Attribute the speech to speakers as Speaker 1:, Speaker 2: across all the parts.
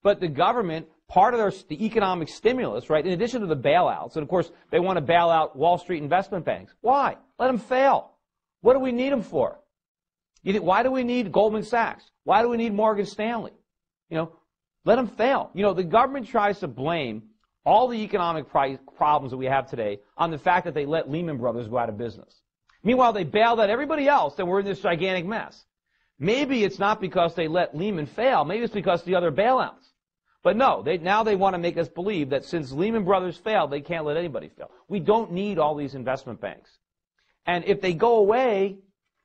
Speaker 1: But the government, part of the economic stimulus, right, in addition to the bailouts, and of course they want to bail out Wall Street investment banks. Why? Let them fail. What do we need them for? Why do we need Goldman Sachs? Why do we need Morgan Stanley? Let them fail. The government tries to blame all the economic problems that we have today on the fact that they let Lehman Brothers go out of business. Meanwhile, they bailed out everybody else, and we're in this gigantic mess. Maybe it's not because they let Lehman fail. Maybe it's because of the other bailouts. But no, now they want to make us believe that since Lehman Brothers failed, they can't let anybody fail. We don't need all these investment banks. And if they go away,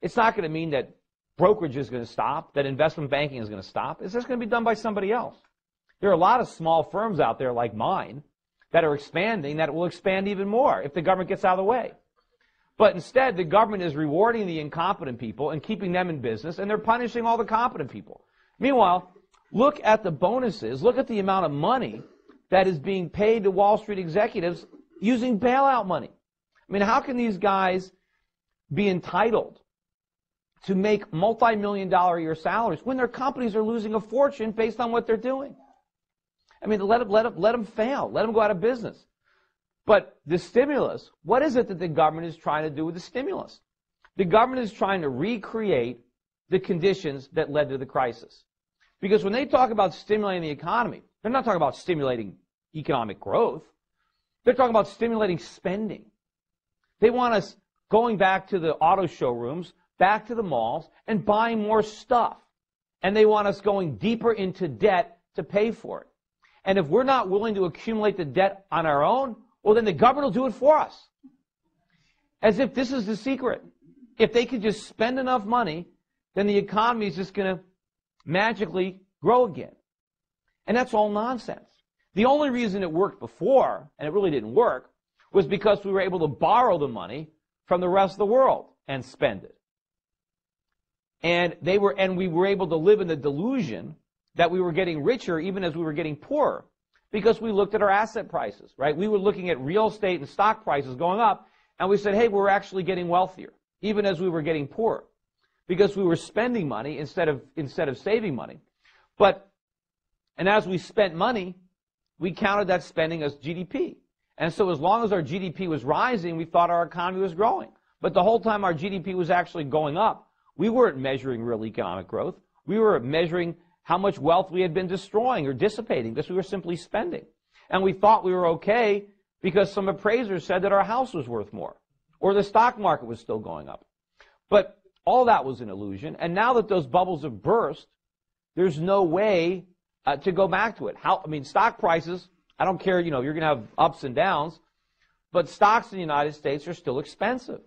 Speaker 1: it's not going to mean that brokerage is going to stop, that investment banking is going to stop. It's just going to be done by somebody else. There are a lot of small firms out there like mine that are expanding, that will expand even more if the government gets out of the way. But instead, the government is rewarding the incompetent people and keeping them in business, and they're punishing all the competent people. Meanwhile, look at the bonuses. Look at the amount of money that is being paid to Wall Street executives using bailout money. I mean, how can these guys be entitled to make multi-million-dollar a year salaries when their companies are losing a fortune based on what they're doing? I mean, let them fail. Let them go out of business. But the stimulus, what is it that the government is trying to do with the stimulus? The government is trying to recreate the conditions that led to the crisis. Because when they talk about stimulating the economy, they're not talking about stimulating economic growth. They're talking about stimulating spending. They want us going back to the auto showrooms, back to the malls, and buying more stuff. And they want us going deeper into debt to pay for it. And if we're not willing to accumulate the debt on our own, well, then the government will do it for us. As if this is the secret. If they could just spend enough money, then the economy is just going to magically grow again. And that's all nonsense. The only reason it worked before, and it really didn't work, was because we were able to borrow the money from the rest of the world and spend it. And we were able to live in the delusion that we were getting richer even as we were getting poorer, because we looked at our asset prices, right? We were looking at real estate and stock prices going up, and we said, hey, we're actually getting wealthier, even as we were getting poorer, because we were spending money instead of saving money. And as we spent money, we counted that spending as GDP. And so as long as our GDP was rising, we thought our economy was growing. But the whole time our GDP was actually going up, we weren't measuring real economic growth. We were measuring how much wealth we had been destroying or dissipating because we were simply spending. And we thought we were okay because some appraisers said that our house was worth more or the stock market was still going up. But all that was an illusion. And now that those bubbles have burst, there's no way to go back to it. Stock prices, I don't care, you're going to have ups and downs, but stocks in the United States are still expensive.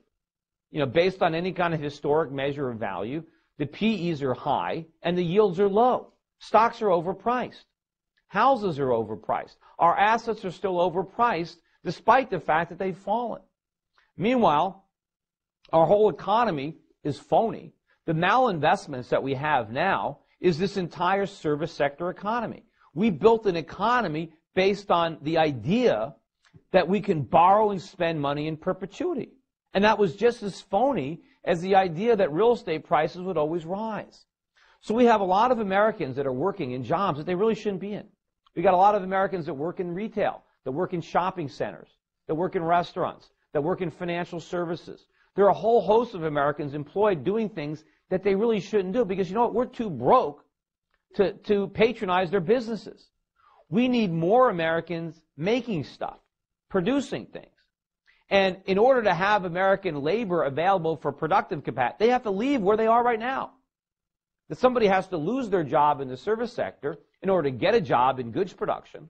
Speaker 1: Based on any kind of historic measure of value, the PEs are high and the yields are low. Stocks are overpriced. Houses are overpriced. Our assets are still overpriced despite the fact that they've fallen. Meanwhile, our whole economy is phony. The malinvestments that we have now is this entire service sector economy. We built an economy based on the idea that we can borrow and spend money in perpetuity. And that was just as phony as the idea that real estate prices would always rise. So we have a lot of Americans that are working in jobs that they really shouldn't be in. We got a lot of Americans that work in retail, that work in shopping centers, that work in restaurants, that work in financial services. There are a whole host of Americans employed doing things that they really shouldn't do because, we're too broke to patronize their businesses. We need more Americans making stuff, producing things. And in order to have American labor available for productive capacity, they have to leave where they are right now. That somebody has to lose their job in the service sector in order to get a job in goods production.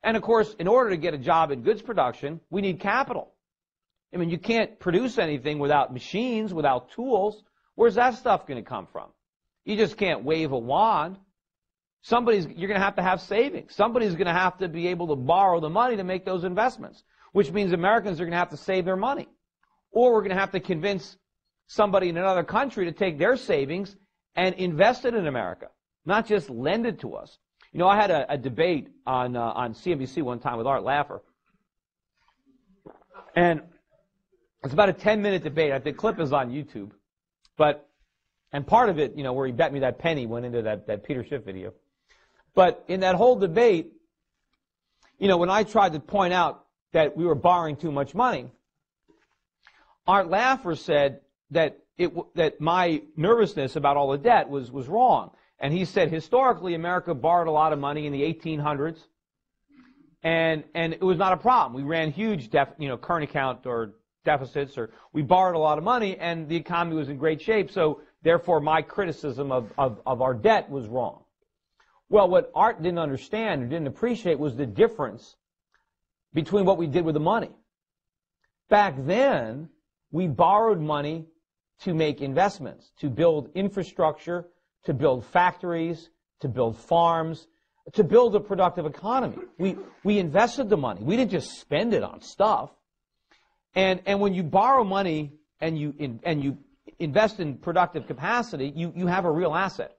Speaker 1: And of course, in order to get a job in goods production, we need capital. You can't produce anything without machines, without tools. Where's that stuff going to come from? You just can't wave a wand. You're going to have savings. Somebody's going to have to be able to borrow the money to make those investments, which means Americans are going to have to save their money. Or we're going to have to convince somebody in another country to take their savings and invest it in America, not just lend it to us. I had a debate on CNBC one time with Art Laffer, and it's about a 10-minute debate. The clip is on YouTube, and part of it, where he bet me that penny went into that Peter Schiff video. But in that whole debate, you know, when I tried to point out that we were borrowing too much money, Art Laffer said that my nervousness about all the debt was wrong. And he said historically America borrowed a lot of money in the 1800s, and it was not a problem. We ran huge current account or deficits, or we borrowed a lot of money, and the economy was in great shape. So therefore, my criticism of our debt was wrong. Well, what Art didn't understand or didn't appreciate was the difference between what we did with the money. Back then, we borrowed money to make investments, to build infrastructure, to build factories, to build farms, to build a productive economy. We invested the money. We didn't just spend it on stuff. And when you borrow money and you invest in productive capacity, you have a real asset.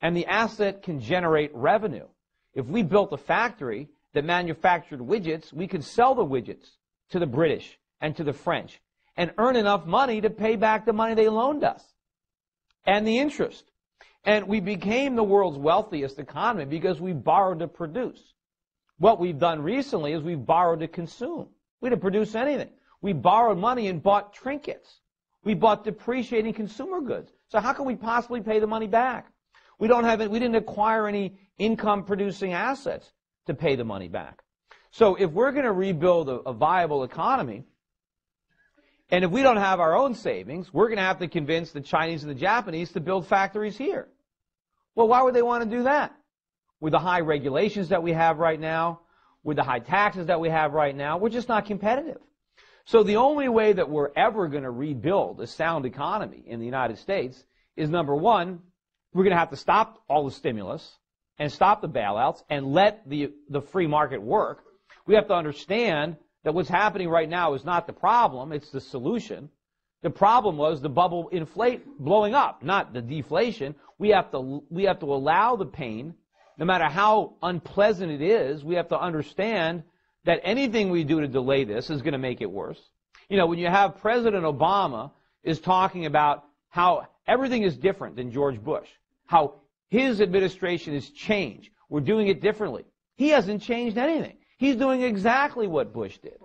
Speaker 1: And the asset can generate revenue. If we built a factory that manufactured widgets, we could sell the widgets to the British and to the French and earn enough money to pay back the money they loaned us and the interest. And we became the world's wealthiest economy because we borrowed to produce. What we've done recently is we've borrowed to consume. We didn't produce anything. We borrowed money and bought trinkets. We bought depreciating consumer goods. So how can we possibly pay the money back? We didn't acquire any income-producing assets to pay the money back. So if we're going to rebuild a viable economy, and if we don't have our own savings, we're going to have to convince the Chinese and the Japanese to build factories here. Well, why would they want to do that? With the high regulations that we have right now, with the high taxes that we have right now, we're just not competitive. So the only way that we're ever going to rebuild a sound economy in the United States is, number one, we're going to have to stop all the stimulus and stop the bailouts and let the free market work. We have to understand that what's happening right now is not the problem, it's the solution. The problem was the bubble blowing up, not the deflation. We have to allow the pain, no matter how unpleasant it is. We have to understand that anything we do to delay this is going to make it worse. You know, when you have President Obama is talking about how everything is different than George Bush, how his administration has changed, we're doing it differently. He hasn't changed anything. He's doing exactly what Bush did.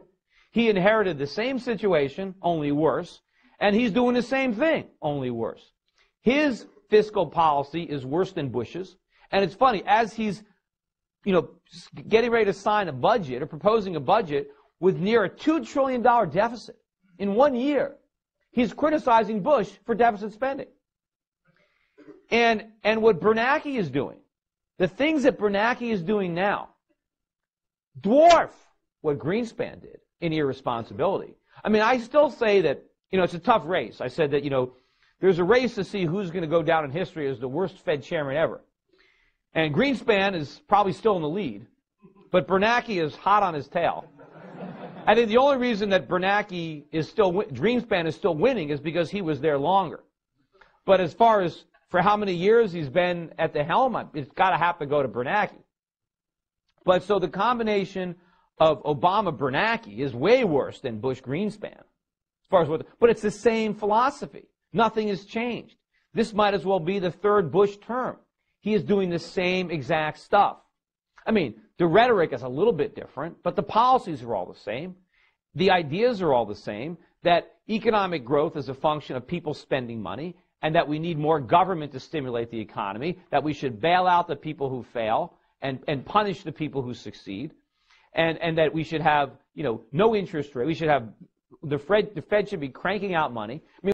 Speaker 1: He inherited the same situation, only worse, and he's doing the same thing, only worse. His fiscal policy is worse than Bush's, and it's funny, as he's getting ready to sign a budget or proposing a budget with near a $2 trillion deficit in 1 year, he's criticizing Bush for deficit spending. And what Bernanke is doing, the things that Bernanke is doing now, dwarf what Greenspan did in irresponsibility. I mean, I still say that, it's a tough race. I said that, there's a race to see who's going to go down in history as the worst Fed chairman ever. And Greenspan is probably still in the lead, but Bernanke is hot on his tail. I think the only reason that Greenspan is still winning is because he was there longer. But as far as for how many years he's been at the helm, it's got to have to go to Bernanke. But so the combination of Obama-Bernanke is way worse than Bush-Greenspan. But it's the same philosophy. Nothing has changed. This might as well be the third Bush term. He is doing the same exact stuff. I mean, the rhetoric is a little bit different, but the policies are all the same. The ideas are all the same, that economic growth is a function of people spending money, and that we need more government to stimulate the economy, that we should bail out the people who fail and punish the people who succeed, and that we should have, no interest rate. We should have, the Fed should be cranking out money. I mean,